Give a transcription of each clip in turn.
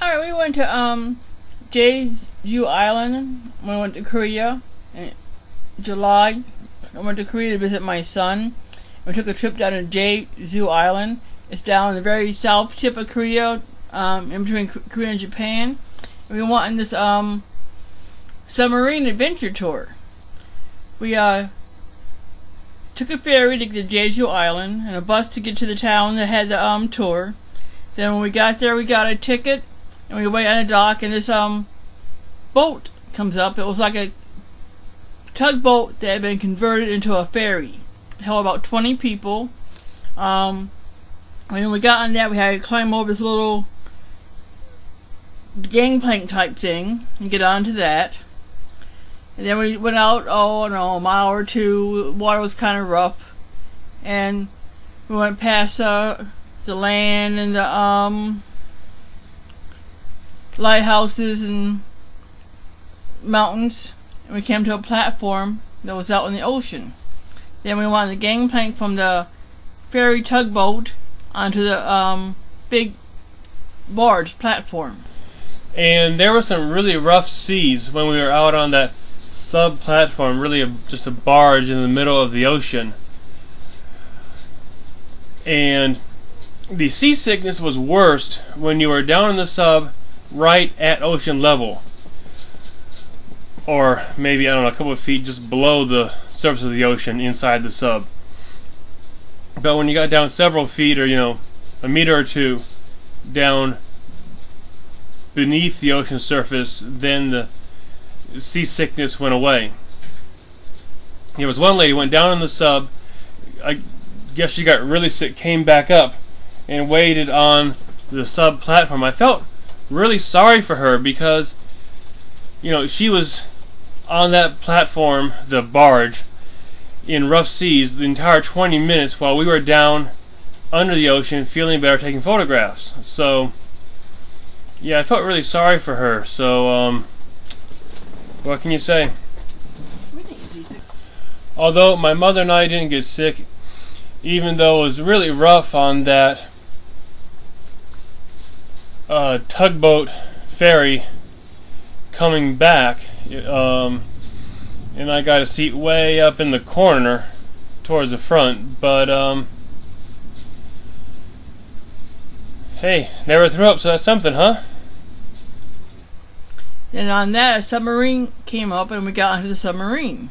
Alright, we went to JeJu Island. We went to Korea in July. I went to Korea to visit my son. We took a trip down to JeJu Island. It's down in the very south tip of Korea, in between Korea and Japan. And we went on this submarine adventure tour. We took a ferry to get to JeJu Island and a bus to get to the town that had the tour. Then when we got there, we got a ticket and we wait on a dock, and this boat comes up. It was like a tugboat that had been converted into a ferry. It held about 20 people. When we got on that, we had to climb over this little gangplank type thing and get onto that. And then we went out, a mile or two. Water was kind of rough, and we went past the land and the lighthouses and mountains, and we came to a platform that was out in the ocean. Then we went on the gangplank from the ferry tugboat onto the big barge platform. And there were some really rough seas when we were out on that sub platform, really just a barge in the middle of the ocean. And the seasickness was worst when you were down in the sub right at ocean level, or maybe, I don't know, a couple of feet just below the surface of the ocean inside the sub. But when you got down several feet, or a meter or two down beneath the ocean surface, then the seasickness went away. There was one lady went down in the sub. I guess she got really sick, came back up and waited on the sub platform. I felt really sorry for her because she was on that platform, the barge, in rough seas the entire 20 minutes while we were down under the ocean feeling better, taking photographs. So yeah, I felt really sorry for her. So what can you say? Although my mother and I didn't get sick, even though it was really rough on that tugboat ferry coming back, and I got a seat way up in the corner towards the front, but hey, never threw up, so that's something, huh? And on that, a submarine came up and we got onto the submarine.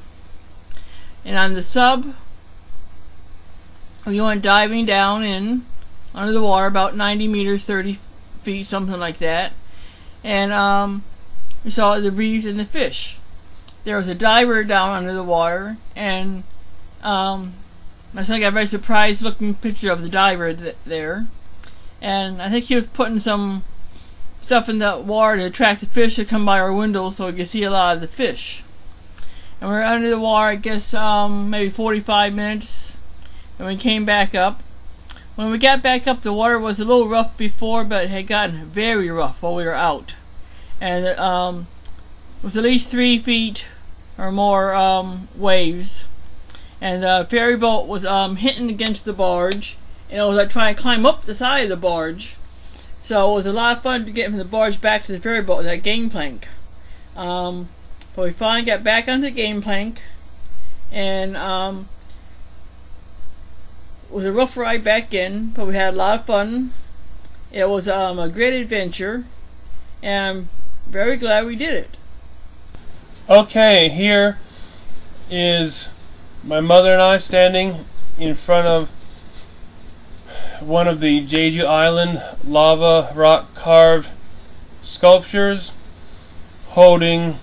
And on the sub, we went diving down in under the water, about 90 meters, 30 feet, something like that. And we saw the reefs and the fish. There was a diver down under the water, and my son got a very surprised looking picture of the diver there. And I think he was putting some stuff in the water to attract the fish to come by our window so we could see a lot of the fish. And we were under the water, I guess maybe 45 minutes, and we came back up. When we got back up, the water was a little rough before, but it had gotten very rough while we were out. And it was at least 3 feet or more waves. And the ferry boat was hitting against the barge, and it was like trying to climb up the side of the barge. So it was a lot of fun to get from the barge back to the ferry boat, that gangplank. But we finally got back onto the gangplank, and it was a rough ride back in, but we had a lot of fun. It was a great adventure, and I'm very glad we did it. Okay, here is my mother and I standing in front of one of the JeJu Island lava rock carved sculptures, holding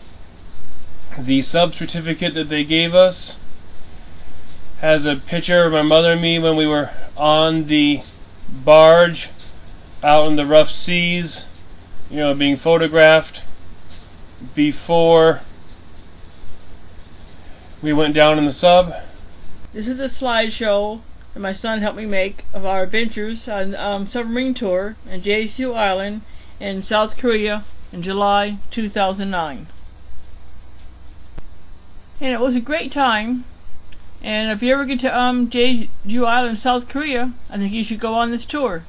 the sub certificate that they gave us. Has a picture of my mother and me when we were on the barge out in the rough seas, being photographed before we went down in the sub. This is a slideshow that my son helped me make of our adventures on submarine tour in JeJu Island in South Korea in July 2009. And it was a great time. And if you ever get to JeJu Island, South Korea, I think you should go on this tour.